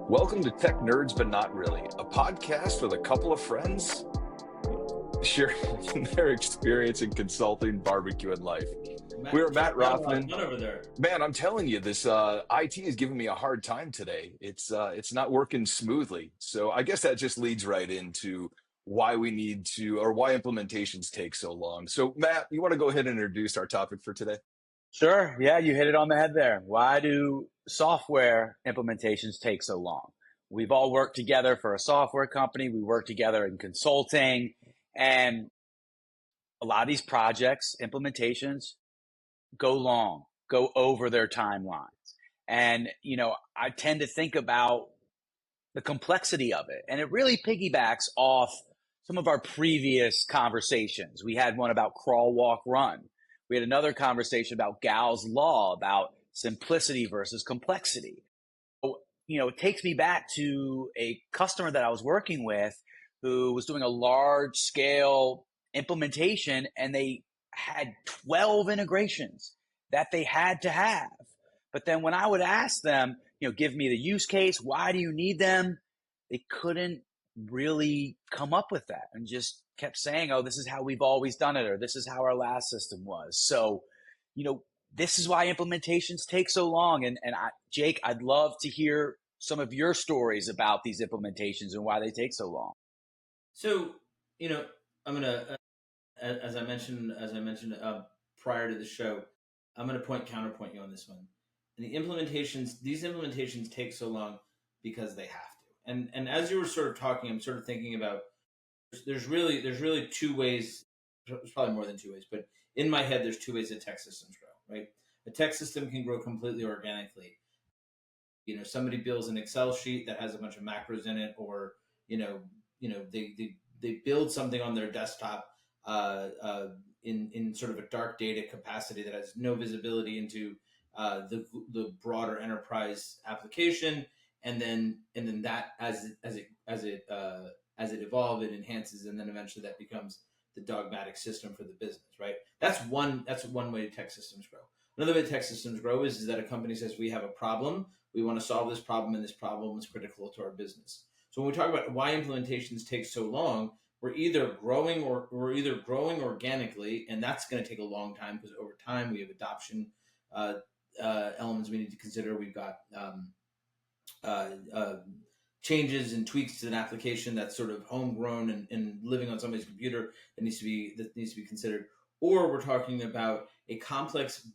Welcome to Tech Nerds But Not Really, a podcast with a couple of friends sharing their experience in consulting, barbecue, and life. We Matt, are Josh, Matt you have a lot of Rothman. fun over there. Man, I'm telling you, this IT is giving me a hard time today. It's not working smoothly. So I guess that just leads right into why we need to, or why implementations take so long. So Matt, you want to go ahead and introduce our topic for today? Sure. Yeah, you hit it on the head there. Why do software implementations take so long? We've all worked together for a software company. We work together in consulting, and a lot of these projects, implementations go long, go over their timelines. And, I tend to think about the complexity of it. And it really piggybacks off some of our previous conversations. We had one about crawl, walk, run. We had another conversation about Gauss' law, about simplicity versus complexity. It takes me back to a customer that I was working with who was doing a large scale implementation, and they had 12 integrations that they had to have. But then when I would ask them, give me the use case, why do you need them? They couldn't really come up with that and just kept saying, oh, this is how we've always done it, or this is how our last system was. So, you know, this is why implementations take so long. Jake, I'd love to hear some of your stories about these implementations and why they take so long. So, I'm gonna, as I mentioned prior to the show, I'm gonna counterpoint you on this one. And these implementations take so long because they have to. And as you were sort of talking, I'm sort of thinking about there's really two ways. There's probably more than two ways, but in my head, there's two ways that tech systems grow. Right, a tech system can grow completely organically. Somebody builds an Excel sheet that has a bunch of macros in it, or they build something on their desktop in sort of a dark data capacity that has no visibility into the broader enterprise application, and then that as it evolves, it enhances, and then eventually that becomes the dogmatic system for the business. Right? That's one way tech systems grow. Another way tech systems grow is that a company says, we have a problem, we want to solve this problem, and this problem is critical to our business. So when we talk about why implementations take so long, we're either growing organically, and that's going to take a long time because over time we have adoption elements we need to consider. We've got changes and tweaks to an application that's sort of homegrown and living on somebody's computer that needs to be considered. Or we're talking about a complex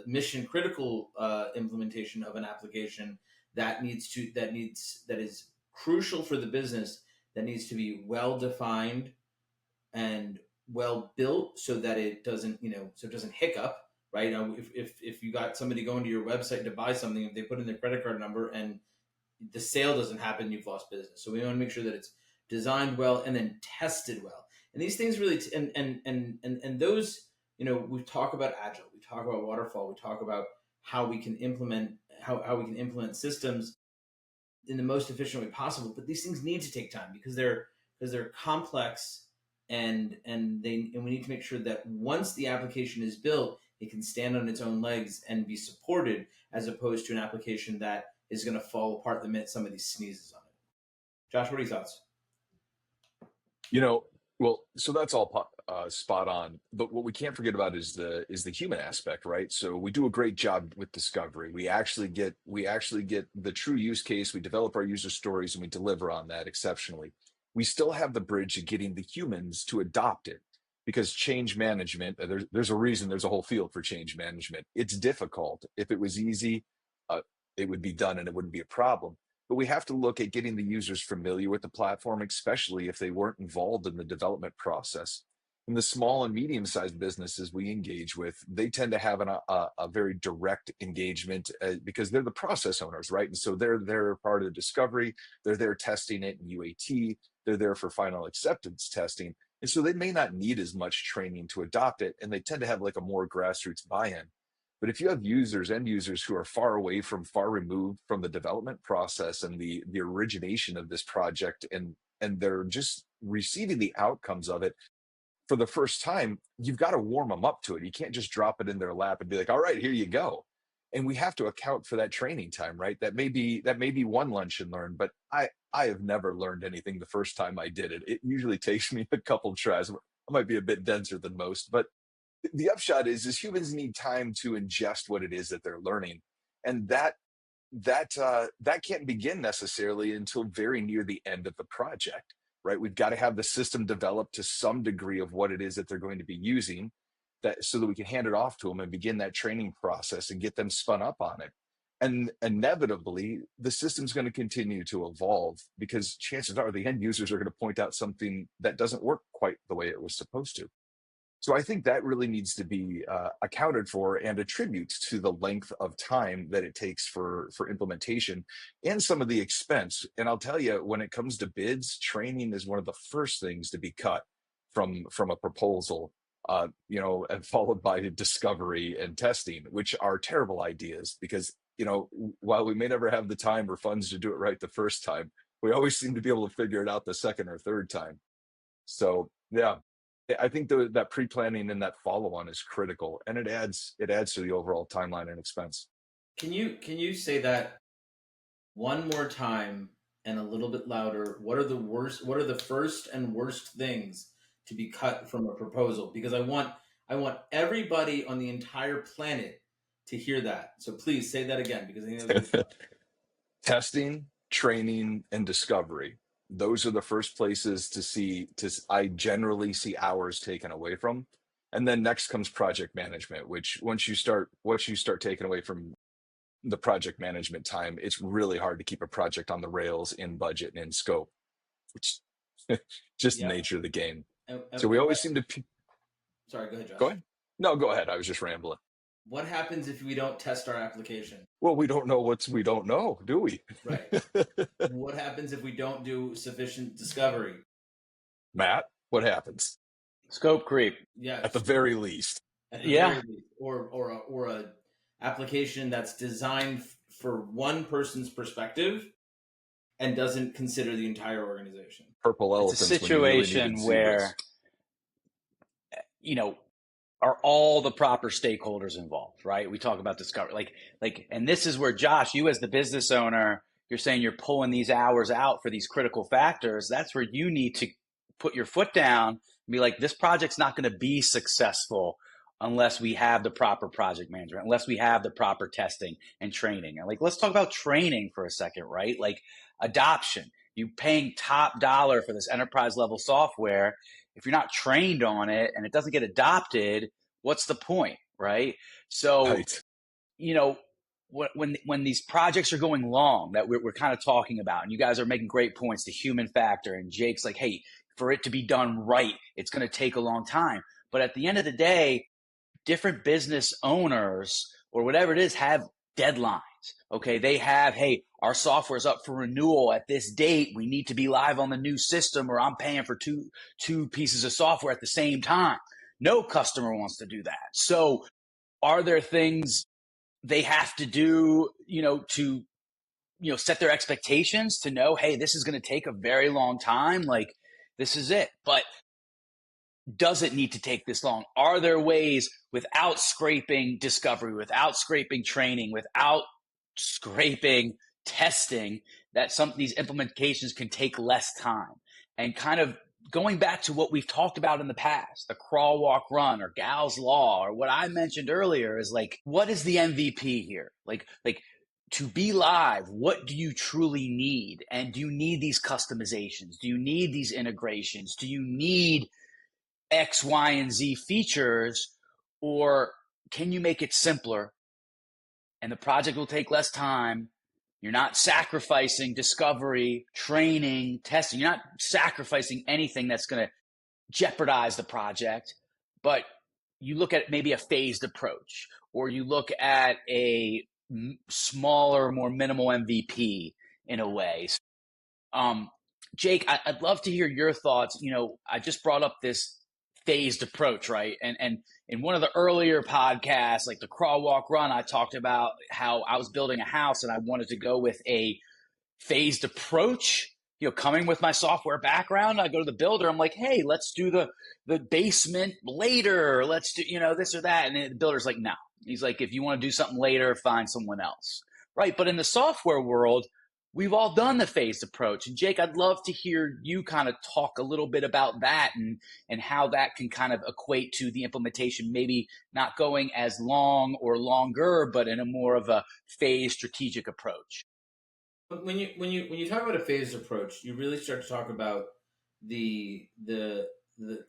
mission critical implementation of an application that is crucial for the business, that needs to be well defined and well built so that it doesn't hiccup. Right. If you got somebody going to your website to buy something, if they put in their credit card number and the sale doesn't happen, you've lost business. So we want to make sure that it's designed well and then tested well. And these things really, and those, we talk about agile, we talk about waterfall, we talk about how we can implement systems in the most efficient way possible. But these things need to take time because they're complex, and we need to make sure that once the application is built, it can stand on its own legs and be supported, as opposed to an application that is going to fall apart the minute somebody sneezes on it. Josh, what are your thoughts? Well, so that's all spot on. But what we can't forget about is the human aspect, right? So we do a great job with discovery. We actually get the true use case. We develop our user stories and we deliver on that exceptionally. We still have the bridge of getting the humans to adopt it because change management. There's a reason. There's a whole field for change management. It's difficult. If it was easy, uh, it would be done and it wouldn't be a problem, but we have to look at getting the users familiar with the platform, especially if they weren't involved in the development process. And the small and medium sized businesses we engage with, they tend to have a very direct engagement because they're the process owners, right? And so they're part of the discovery. They're there testing it in UAT. They're there for final acceptance testing. And so they may not need as much training to adopt it. And they tend to have like a more grassroots buy in. But if you have end users who are far away from, far removed from the development process and the origination of this project, and they're just receiving the outcomes of it for the first time, you've got to warm them up to it. You can't just drop it in their lap and be like, all right, here you go. And we have to account for that training time, right? That may be one lunch and learn, but I have never learned anything the first time I did it. It usually takes me a couple tries. I might be a bit denser than most, but the upshot is humans need time to ingest what it is that they're learning, and that can't begin necessarily until very near the end of the project, right? We've got to have the system developed to some degree of what it is that they're going to be using, that so that we can hand it off to them and begin that training process and get them spun up on it. And inevitably, the system's going to continue to evolve, because chances are the end users are going to point out something that doesn't work quite the way it was supposed to. So I think that really needs to be accounted for and attributes to the length of time that it takes for implementation and some of the expense. And I'll tell you, when it comes to bids, training is one of the first things to be cut from a proposal. And followed by discovery and testing, which are terrible ideas, because while we may never have the time or funds to do it right the first time, we always seem to be able to figure it out the second or third time. So yeah, I think that pre-planning and that follow-on is critical, and it adds to the overall timeline and expense. Can you say that one more time and a little bit louder? What are the worst? What are the first and worst things to be cut from a proposal? Because I want everybody on the entire planet to hear that. So please say that again, because I think that's good. Testing, training, and discovery. Those are the first places I generally see hours taken away from. And then next comes project management, which once you start taking away from the project management time, it's really hard to keep a project on the rails in budget and in scope, which just the Yeah. nature of the game. And, So and, we and always what? seem to Sorry, go ahead, go Josh. ahead. No, go ahead. I was just rambling. What happens if we don't test our application? Well, we don't know, do we? Right. What happens if we don't do sufficient discovery? Matt, what happens? Scope creep. Yeah, At the very least. at the Yeah. very least, or a application that's designed for one person's perspective and doesn't consider the entire organization. Purple It's a elephants when you really situation needed where, zebras. are all the proper stakeholders involved, right? We talk about discovery, and this is where, Josh, you as the business owner, you're saying you're pulling these hours out for these critical factors. That's where you need to put your foot down and be like, this project's not going to be successful unless we have the proper project management, unless we have the proper testing and training. And let's talk about training for a second, right? Like adoption. You paying top dollar for this enterprise level software. If you're not trained on it and it doesn't get adopted, what's the point, right? So, Right. when these projects are going long that we're kind of talking about, and you guys are making great points, the human factor, and Jake's like, hey, for it to be done right, it's going to take a long time. But at the end of the day, different business owners or whatever it is have deadlines. Okay, they have, hey, our software is up for renewal at this date. We need to be live on the new system, or I'm paying for two pieces of software at the same time. No customer wants to do that. So are there things they have to do, to set their expectations to know, hey, this is going to take a very long time. Like, this is it. But does it need to take this long? Are there ways without scraping discovery, without scraping training, without scraping testing, that some of these implementations can take less time? And kind of going back to what we've talked about in the past, the crawl, walk, run, or Gal's law, or what I mentioned earlier is like, what is the MVP here? Like to be live, what do you truly need? And do you need these customizations? Do you need these integrations? Do you need X, Y, and Z features, or can you make it simpler and the project will take less time? You're not sacrificing discovery, training, testing. You're not sacrificing anything that's going to jeopardize the project, but you look at maybe a phased approach, or you look at a smaller, more minimal MVP in a way. Jake, I'd love to hear your thoughts. I just brought up this phased approach, right? And in one of the earlier podcasts, like the crawl, walk, run, I talked about how I was building a house and I wanted to go with a phased approach. Coming with my software background, I go to the builder. I'm like, hey, let's do the basement later. Let's do, this or that. And the builder's like, no, He's like, if you want to do something later, find someone else. Right. But in the software world, we've all done the phased approach. And Jake, I'd love to hear you kind of talk a little bit about that and how that can kind of equate to the implementation, maybe not going as long or longer, but in a more of a phased strategic approach. When you talk about a phased approach, you really start to talk about the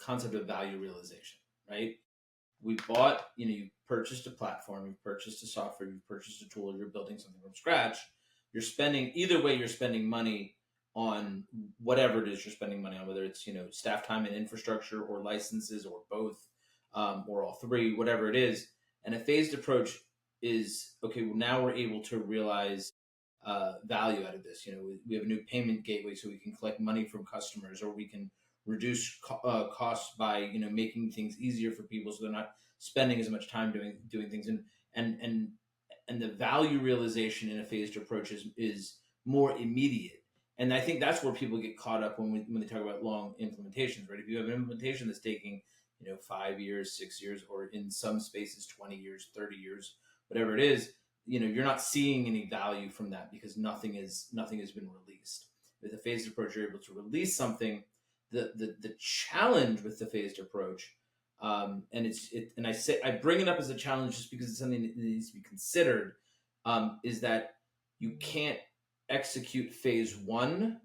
concept of value realization, right? We bought, you purchased a platform, you purchased a software, you purchased a tool, you're building something from scratch. You're spending, either way, you're spending money on whatever it is you're spending money on, whether it's, staff time and infrastructure or licenses or both, or all three, whatever it is. And a phased approach is, okay, well, now we're able to realize value out of this. We have a new payment gateway so we can collect money from customers, or we can reduce costs by making things easier for people so they're not spending as much time doing things, and the value realization in a phased approach is more immediate. And I think that's where people get caught up when they talk about long implementations, right? If you have an implementation that's taking 5 years, 6 years, or in some spaces 20 years, 30 years, whatever it is, you're not seeing any value from that because nothing has been released. With a phased approach, you're able to release something. The challenge with the phased approach, and I bring it up as a challenge just because it's something that needs to be considered, is that you can't execute phase one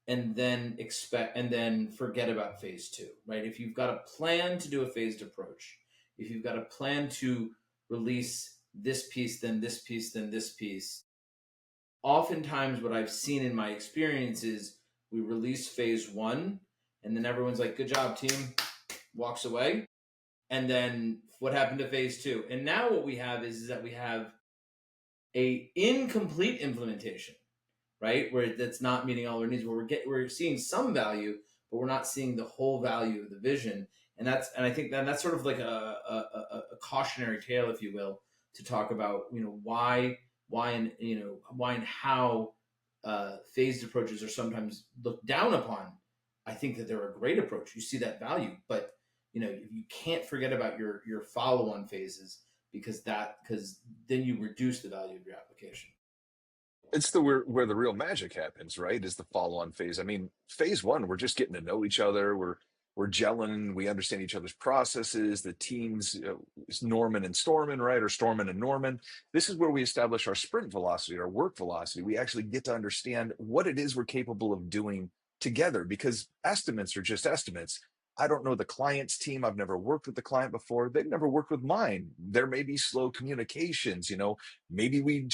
and then forget about phase two, right? If you've got a plan to do a phased approach, if you've got a plan to release this piece, then this piece, then this piece, oftentimes what I've seen in my experience is we release phase one and then everyone's like, good job, team, walks away. And then what happened to phase two? And now what we have is that we have a incomplete implementation, right? Where that's not meeting all our needs, where we're seeing some value, but we're not seeing the whole value of the vision. And I think that's sort of like a cautionary tale, if you will, to talk about, why and how phased approaches are sometimes looked down upon. I think that they're a great approach. You see that value, but you can't forget about your follow-on phases because then you reduce the value of your application. It's where the real magic happens, right? Is the follow-on phase. I mean, phase one, we're just getting to know each other. We're gelling. We understand each other's processes. The teams, is Norman and Storman, right? Or Storman and Norman. This is where we establish our sprint velocity, our work velocity. We actually get to understand what it is we're capable of doing together, because estimates are just estimates. I don't know the client's team. I've never worked with the client before. They've never worked with mine. There may be slow communications, maybe we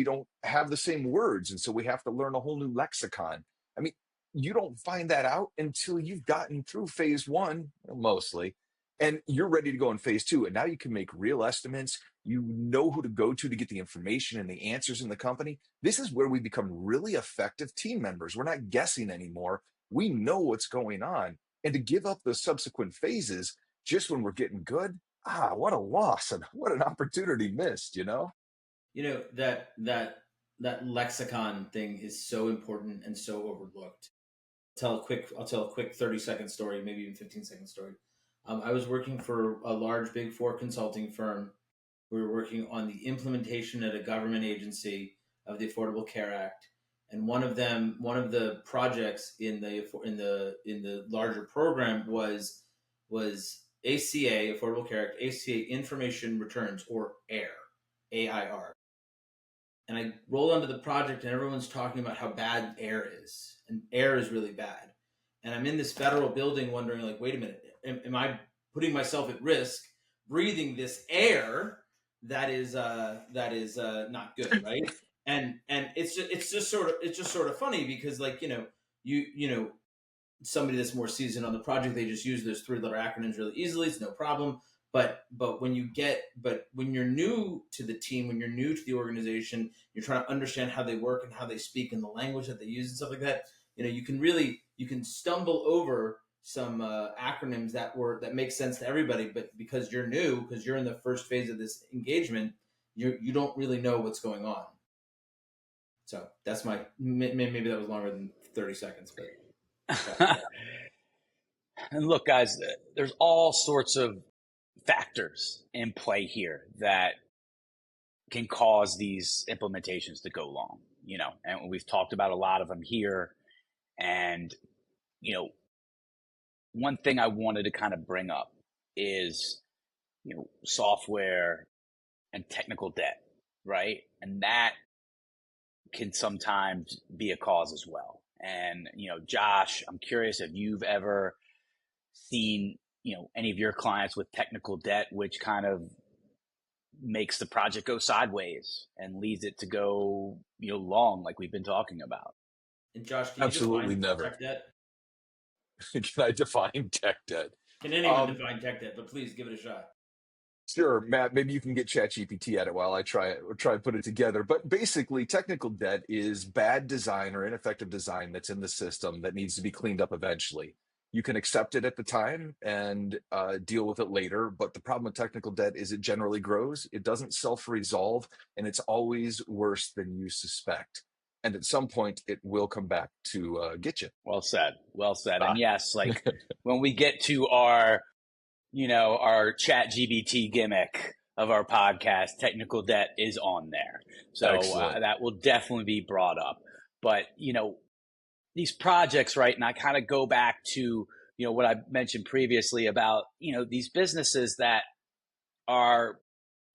don't have the same words. And so we have to learn a whole new lexicon. I mean, you don't find that out until you've gotten through phase one, mostly, and you're ready to go in phase two. And now you can make real estimates. You know who to go to get the information and the answers in the company. This is where we become really effective team members. We're not guessing anymore. We know what's going on. And to give up the subsequent phases just when we're getting good, what a loss and what an opportunity missed, That lexicon thing is so important and so overlooked. I'll tell a quick 30-second story, maybe even 15-second story. I was working for a large Big Four consulting firm. We were working on the implementation at a government agency of the Affordable Care Act, and one of the projects in the larger program was ACA, Affordable Care Act, ACA Information Returns, or AIR, AIR. And I roll onto the project and everyone's talking about how bad air is. And air is really bad. And I'm in this federal building wondering, like, wait a minute, am I putting myself at risk breathing this air that is not good, right? And it's just sort of funny because, like, somebody that's more seasoned on the project, they just use those 3-letter acronyms really easily. It's no problem. But when you're new to the team, when you're new to the organization, you're trying to understand how they work and how they speak and the language that they use and stuff like that. You can stumble over some acronyms that make sense to everybody, but because you're new, because you're in the first phase of this engagement, you don't really know what's going on. So that's maybe that was longer than 30 seconds, but. And look, guys, there's all sorts of factors in play here that can cause these implementations to go long, and we've talked about a lot of them here. And, one thing I wanted to kind of bring up is, software and technical debt, right? And that can sometimes be a cause as well. And, Josh, I'm curious if you've ever seen, any of your clients with technical debt, which kind of makes the project go sideways and leads it to go, long, like we've been talking about. And Josh, can you Absolutely define never. tech debt? Can I define tech debt? Can anyone Um, define tech debt? But please give it a shot. Sure, Matt, maybe you can get ChatGPT at it while I try and put it together. But basically, technical debt is bad design or ineffective design that's in the system that needs to be cleaned up eventually. You can accept it at the time and deal with it later. But the problem with technical debt is it generally grows, it doesn't self-resolve, and it's always worse than you suspect. And at some point, it will come back to get you. Well said. Well said. And Ah, yes, like when we get to our ChatGPT gimmick of our podcast, technical debt is on there. So excellent. that will definitely be brought up. But, these projects, right? And I kind of go back to, what I mentioned previously about, these businesses that are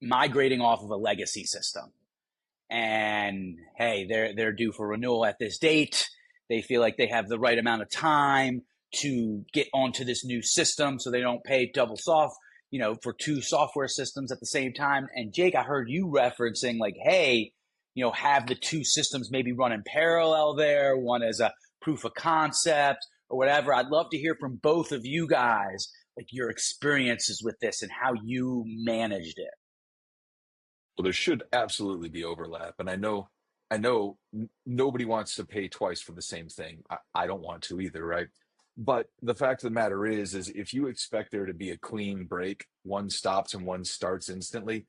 migrating off of a legacy system. And hey, they're due for renewal at this date. They feel like they have the right amount of time to get onto this new system so they don't pay double for two software systems at the same time. And Jake, I heard you referencing like, hey, have the two systems maybe run in parallel there, one as a proof of concept or whatever. I'd love to hear from both of you guys, like your experiences with this and how you managed it. Well, there should absolutely be overlap, and I know nobody wants to pay twice for the same thing. I don't want to either, right? But the fact of the matter is if you expect there to be a clean break, one stops and one starts instantly,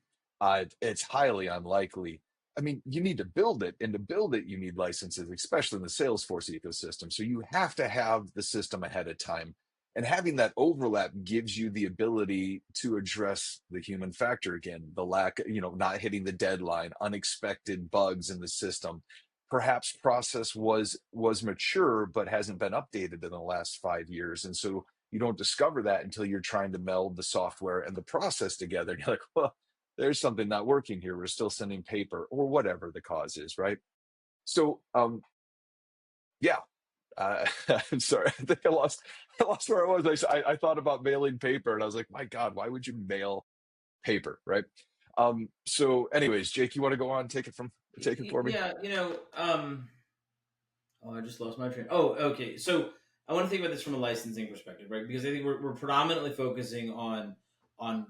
it's highly unlikely. I mean, you need to build it, and to build it, you need licenses, especially in the Salesforce ecosystem. So you have to have the system ahead of time. And having that overlap gives you the ability to address the human factor again, the lack, not hitting the deadline, unexpected bugs in the system. Perhaps process was mature but hasn't been updated in the last 5 years. And so you don't discover that until you're trying to meld the software and the process together. And you're like, well, there's something not working here. We're still sending paper or whatever the cause is, right? So yeah, I'm sorry. I think I lost where I was. I thought about mailing paper, and I was like, my God, why would you mail paper, right? So, anyways, Jake, you want to go on, take it for me? Yeah, oh, I just lost my train. Oh, okay. So I want to think about this from a licensing perspective, right? Because I think we're predominantly focusing on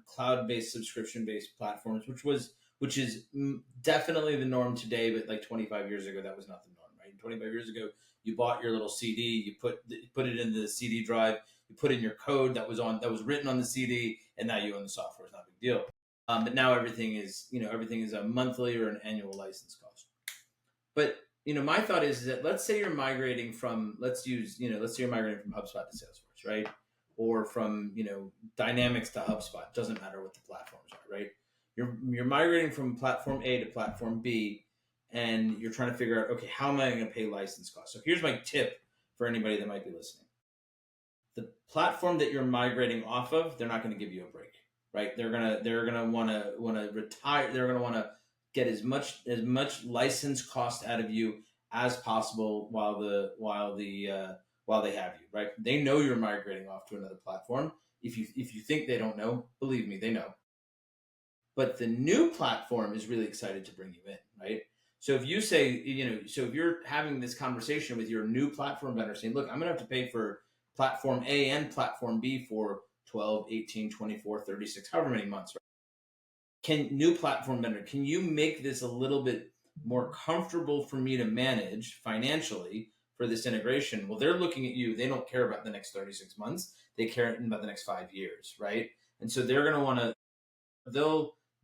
cloud-based, subscription-based platforms, which is definitely the norm today. But like 25 years ago, that was not the norm, right? 25 years ago, you bought your little CD, you put it in the CD drive, you put in your code that was written on the CD, and now you own the software. It's not a big deal. But now everything is a monthly or an annual license cost. But my thought is that let's say you're migrating from let's say you're migrating from HubSpot to Salesforce, right? Or from Dynamics to HubSpot. It doesn't matter what the platforms are, right? You're migrating from platform A to platform B, and you're trying to figure out, okay, how am I going to pay license costs? So here's my tip for anybody that might be listening: the platform that you're migrating off of, they're not going to give you a break, right? They're gonna want to retire. They're gonna want to get as much license cost out of you as possible while they have you, right? They know you're migrating off to another platform. If you think they don't know, believe me, they know. But the new platform is really excited to bring you in, right? So if you say, so if you're having this conversation with your new platform vendor saying, look, I'm going to have to pay for platform A and platform B for 12, 18, 24, 36, however many months, right? New platform vendor, can you make this a little bit more comfortable for me to manage financially for this integration? Well, they're looking at you. They don't care about the next 36 months. They care about the next 5 years, right? And so they're going to want to,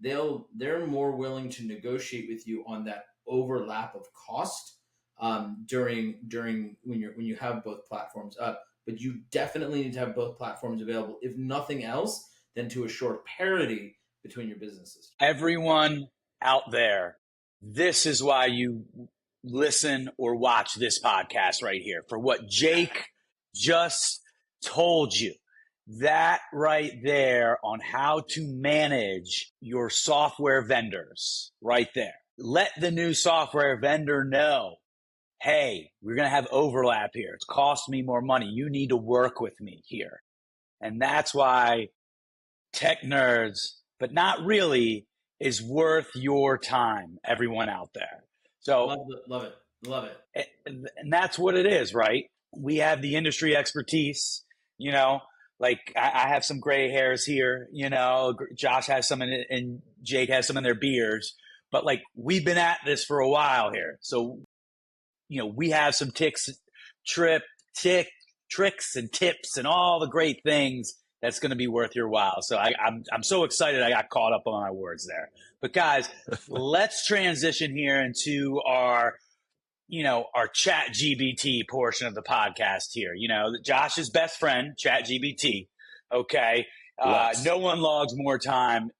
they're more willing to negotiate with you on that overlap of cost during when you have both platforms up. But you definitely need to have both platforms available. If nothing else, than to assure parity between your businesses. Everyone out there, this is why you listen or watch this podcast right here, for what Jake just told you. That right there on how to manage your software vendors right there. Let the new software vendor know, hey, we're going to have overlap here. It's cost me more money. You need to work with me here. And that's why Tech Nerds, but not really, is worth your time, everyone out there. So love it. And that's what it is, right? We have the industry expertise, you know, like I have some gray hairs here, you know, Josh has some in it and Jake has some in their beards, but like we've been at this for a while here. So, you know, we have some tricks and tips and all the great things that's going to be worth your while. So I'm so excited I got caught up on my words there. But guys, let's transition here into our chat GBT portion of the podcast here. You know, Josh's best friend, chat GBT. Okay. No one logs more time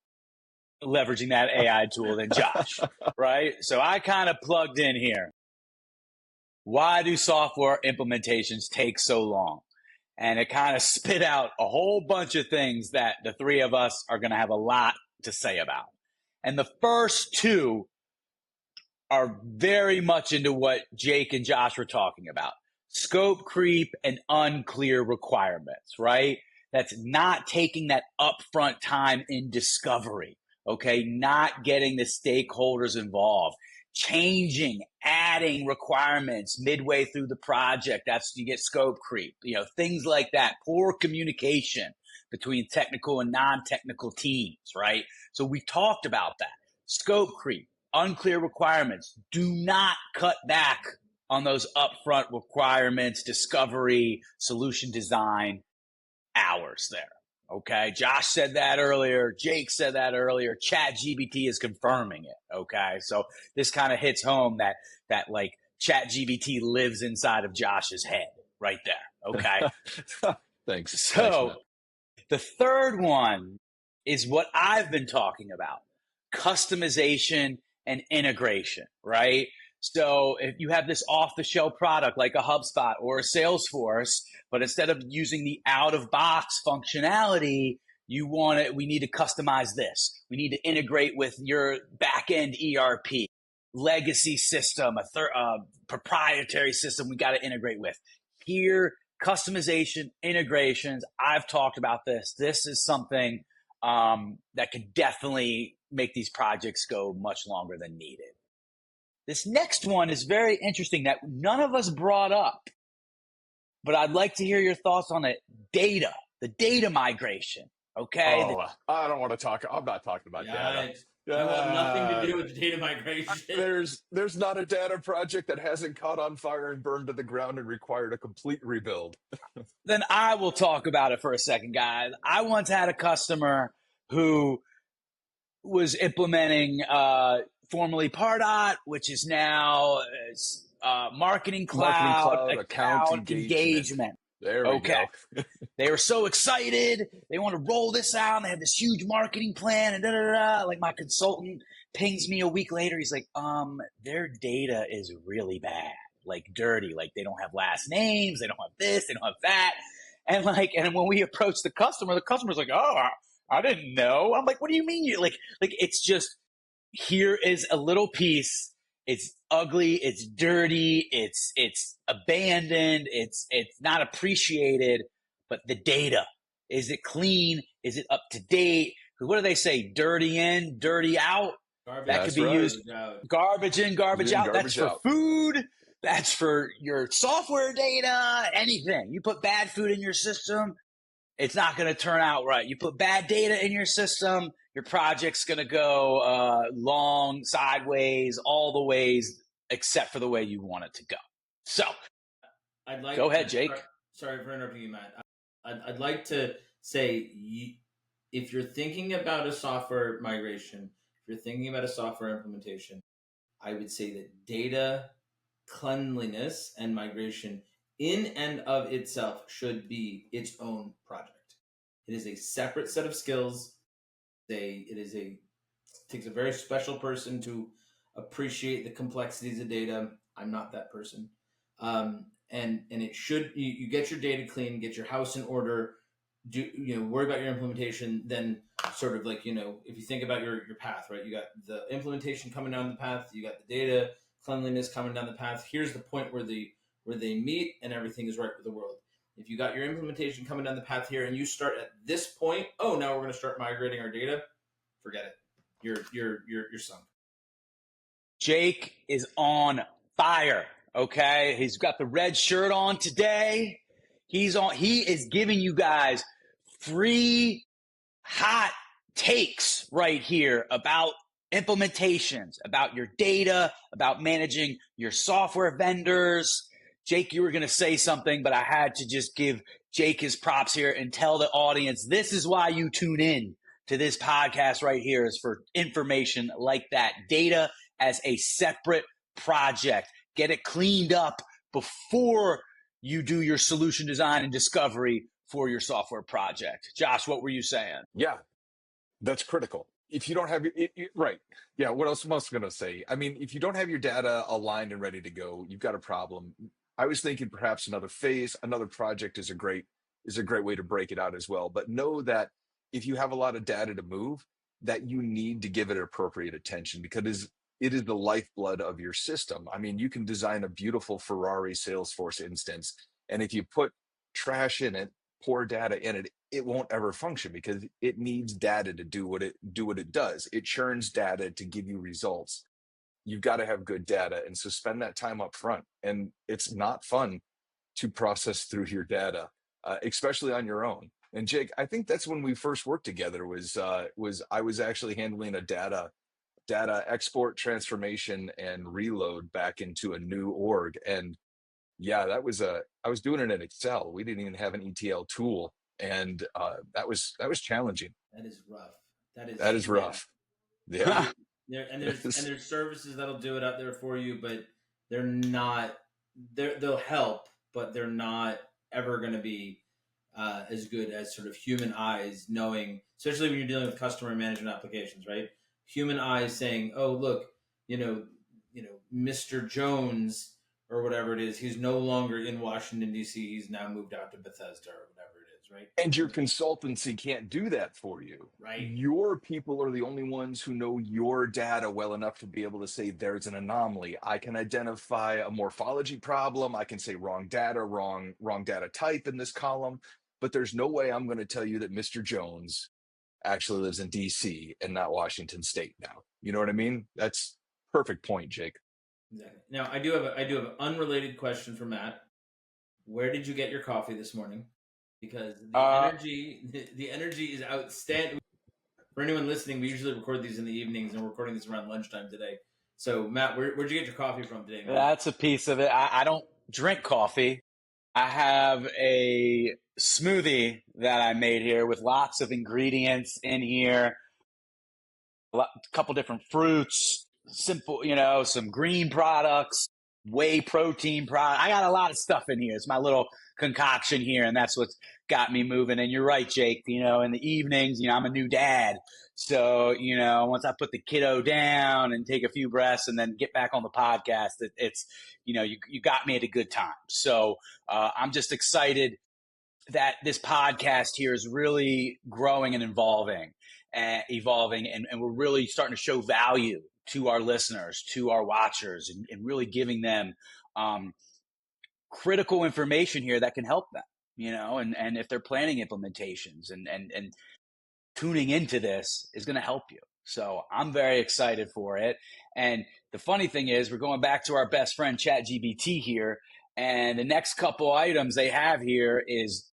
leveraging that AI tool than Josh, right? So I kind of plugged in here. Why do software implementations take so long? And it kind of spit out a whole bunch of things that the three of us are going to have a lot to say about. And the first two are very much into what Jake and Josh were talking about. Scope creep and unclear requirements, right? That's not taking that upfront time in discovery, okay? Not getting the stakeholders involved, changing, adding requirements midway through the project. That's, you get scope creep, you know, things like that. Poor communication between technical and non-technical teams, right? So we talked about that. Scope creep, unclear requirements. Do not cut back on those upfront requirements, discovery, solution design hours there. Okay. Josh said that earlier. Jake said that earlier. Chat GBT is confirming it. Okay. So this kind of hits home that like Chat GBT lives inside of Josh's head right there. Okay. Thanks. So Thanks, the third one is what I've been talking about: customization and integration, right? So if you have this off-the-shelf product like a HubSpot or a Salesforce, but instead of using the out-of-box functionality, we need to customize this. We need to integrate with your back-end ERP, legacy system, a proprietary system we got to integrate with. Here, customization, integrations, I've talked about this. This is something that could definitely make these projects go much longer than needed. This next one is very interesting that none of us brought up, but I'd like to hear your thoughts on it. The data migration. Okay. Oh, I don't want to talk. I'm not talking about data. I want nothing to do with the data migration. There's not a data project that hasn't caught on fire and burned to the ground and required a complete rebuild. Then I will talk about it for a second, guys. I once had a customer who was implementing formerly Pardot, which is now Marketing Cloud, account engagement. There we go. They were so excited. They want to roll this out. And they have this huge marketing plan and da da da. Like my consultant pings me a week later. He's like, their data is really bad, like dirty. Like they don't have last names. They don't have this. They don't have that. And when we approached the customer's like, oh, I didn't know. I'm like, what do you mean? Like it's just, here is a little piece. It's ugly. It's dirty. It's abandoned. It's not appreciated. But the data, is it clean? Is it up to date? Because what do they say? Dirty in, dirty out. That could be used. Garbage in, garbage out. That's for food. That's for your software data. Anything. You put bad food in your system, it's not going to turn out right. You put bad data in your system, your project's going to go long, sideways, all the ways except for the way you want it to go. So, go ahead, Jake. Sorry for interrupting you, Matt. I'd like to say, if you're thinking about a software migration, if you're thinking about a software implementation, I would say that data cleanliness and migration in and of itself should be its own project. It is a separate set of skills. It takes a very special person to appreciate the complexities of data. I'm not that person. And it should, you get your data clean, get your house in order, worry about your implementation. Then sort of like, if you think about your path, right? You got the implementation coming down the path, you got the data cleanliness coming down the path. Here's the point where they meet and everything is right with the world. If you got your implementation coming down the path here and you start at this point, oh, now we're going to start migrating our data, forget it. You're sunk. Jake is on fire. Okay. He's got the red shirt on today. He is giving you guys free hot takes right here about implementations, about your data, about managing your software vendors. Jake, you were going to say something, but I had to just give Jake his props here and tell the audience, this is why you tune in to this podcast right here, is for information like that. Data as a separate project. Get it cleaned up before you do your solution design and discovery for your software project. Josh, what were you saying? Yeah, that's critical. If you don't have right. Yeah, what else am I going to say? I mean, if you don't have your data aligned and ready to go, you've got a problem. I was thinking perhaps another phase, another project is a great way to break it out as well. But know that if you have a lot of data to move, that you need to give it appropriate attention, because it is the lifeblood of your system. I mean, you can design a beautiful Ferrari Salesforce instance, and if you put trash in it, poor data in it, it won't ever function, because it needs data to do what it does. It churns data to give you results. You've got to have good data, and so spend that time up front. And it's not fun to process through your data, especially on your own. And Jake, I think that's when we first worked together. Was I was actually handling a data export, transformation, and reload back into a new org. And yeah, I was doing it in Excel. We didn't even have an ETL tool, and that was challenging. That is rough. That is rough. Yeah. There's services that'll do it out there for you, but they'll help, but they're not ever going to be as good as sort of human eyes knowing, especially when you're dealing with customer management applications, right? Human eyes saying, "Oh, look, Mr. Jones or whatever it is, he's no longer in Washington D.C. He's now moved out to Bethesda or whatever it is, right?" And your consultancy can't do that for you. Right. Your people are the only ones who know your data well enough to be able to say there's an anomaly. I can identify a morphology problem. I can say wrong data type in this column, but there's no way I'm going to tell you that Mr. Jones actually lives in DC and not Washington State now. You know what I mean? That's perfect point, Jake. Exactly. Now, I do have an unrelated question for Matt. Where did you get your coffee this morning? Because the energy is outstanding. For anyone listening, we usually record these in the evenings, and we're recording this around lunchtime today. So, Matt, where'd you get your coffee from today, man? That's a piece of it. I don't drink coffee. I have a smoothie that I made here with lots of ingredients in here, a couple different fruits, simple, some green products, whey protein product. I got a lot of stuff in here. It's my little concoction here, and that's what's got me moving. And you're right, Jake. In the evenings, I'm a new dad. So, once I put the kiddo down and take a few breaths and then get back on the podcast, it's you got me at a good time. So I'm just excited that this podcast here is really growing and evolving, and we're really starting to show value to our listeners, to our watchers, and really giving them critical information here that can help them, and if they're planning implementations and tuning into this is going to help you. So I'm very excited for it. And the funny thing is, we're going back to our best friend ChatGPT here, and the next couple items they have here is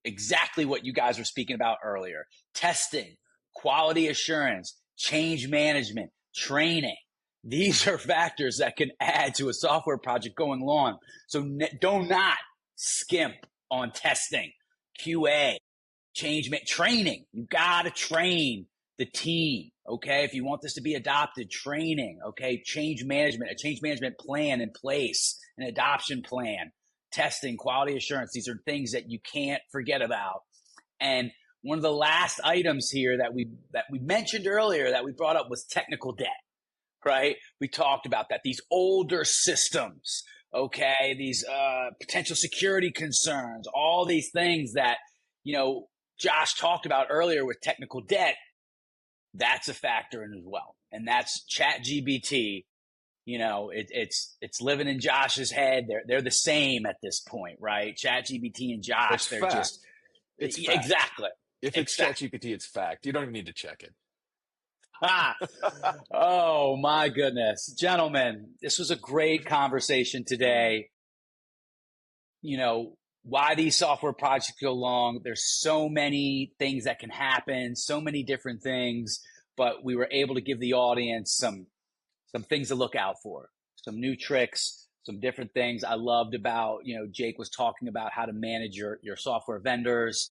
exactly what you guys were speaking about earlier: testing, quality assurance, change management, training. These are factors that can add to a software project going along. So do not skimp on testing, QA, training. You got to train the team. Okay. If you want this to be adopted, training. Okay. Change management, a change management plan in place, an adoption plan, testing, quality assurance. These are things that you can't forget about. And One of the last items here that we mentioned earlier that we brought up was technical debt, right? We talked about that. These older systems, okay, these potential security concerns, all these things that, Josh talked about earlier with technical debt, that's a factor in as well. And that's ChatGPT. It's living in Josh's head. They're the same at this point, right? ChatGPT and Josh, It's they're fact. just It's fact. exactly. If it's ChatGPT, it's fact. You don't even need to check it. Oh my goodness, gentlemen, this was a great conversation today. Why these software projects go long. There's so many things that can happen, so many different things, but we were able to give the audience some things to look out for, some new tricks, some different things. I loved about, Jake was talking about how to manage your software vendors.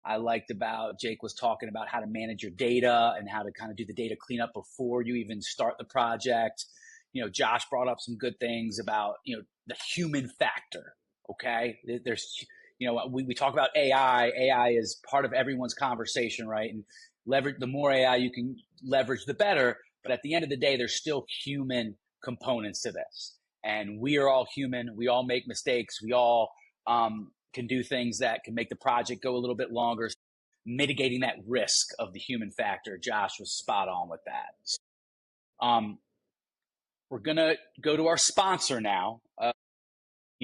I liked about Jake was talking about how to manage your data and how to kind of do the data cleanup before you even start the project. Josh brought up some good things about, the human factor. Okay. There's, we talk about AI. AI is part of everyone's conversation, right? And the more AI you can leverage, the better. But at the end of the day, there's still human components to this. And we are all human. We all make mistakes. We all can do things that can make the project go a little bit longer. Mitigating that risk of the human factor. Josh was spot on with that. We're going to go to our sponsor now.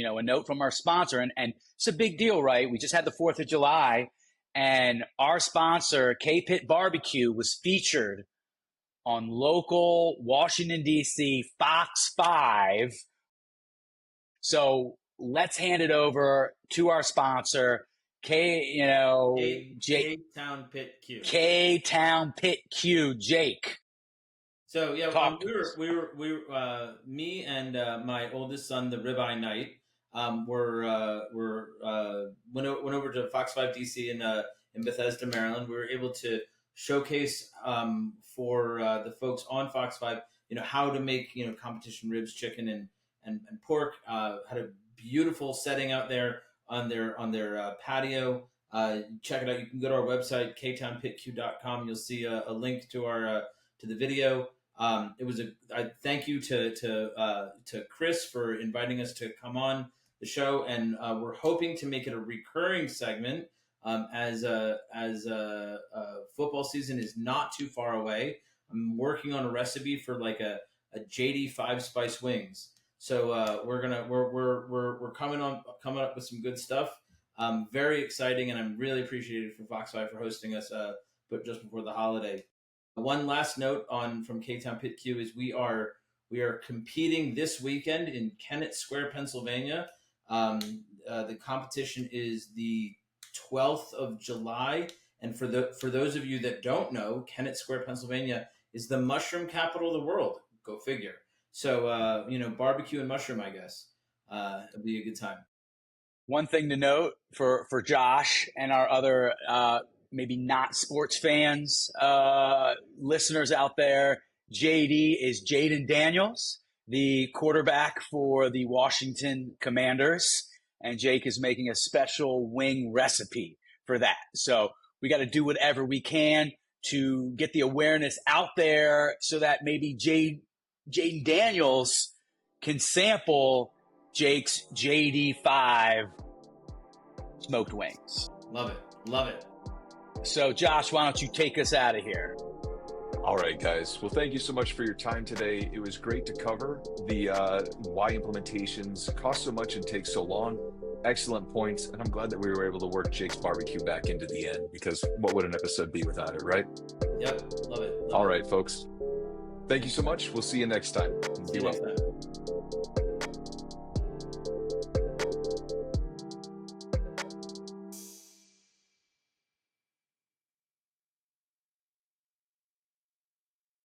A note from our sponsor. And it's a big deal, right? We just had the 4th of July. And our sponsor, K-Pit Barbecue, was featured on local Washington, D.C. Fox 5. So let's hand it over to our sponsor, K-Town Pit Q. K-Town Pit Q, Jake. So yeah, we were me and my oldest son, the Ribeye Knight, went over to Fox 5 DC in Bethesda, Maryland. We were able to showcase for the folks on Fox 5, how to make competition ribs, chicken, and pork. Had a beautiful setting out there on their patio. Check it out. You can go to our website, ktownpitq.com. You'll see a link to our to the video. It was I thank you to Chris for inviting us to come on the show, and we're hoping to make it a recurring segment as football season is not too far away. I'm working on a recipe for like a JD 5-spice wings. So we're coming up with some good stuff. Very exciting, and I'm really appreciated for Fox 5 for hosting us, but just before the holiday. One last note from K-Town Pit Q is we are competing this weekend in Kennett Square, Pennsylvania. The competition is the 12th of July, and for those of you that don't know, Kennett Square, Pennsylvania is the mushroom capital of the world. Go figure. So barbecue and mushroom, I guess. It'll be a good time. One thing to note for Josh and our other maybe not sports fans, listeners out there, JD is Jaden Daniels, the quarterback for the Washington Commanders, and Jake is making a special wing recipe for that. So we got to do whatever we can to get the awareness out there so that maybe Jaden Daniels can sample Jake's JD5 smoked wings. Love it. Love it. So, Josh, why don't you take us out of here? All right, guys. Well, thank you so much for your time today. It was great to cover the why implementations cost so much and take so long. Excellent points. And I'm glad that we were able to work Jake's barbecue back into the end, because what would an episode be without it, right? Yep. Love it. All right, folks. Thank you so much. We'll see you next time. See you next time.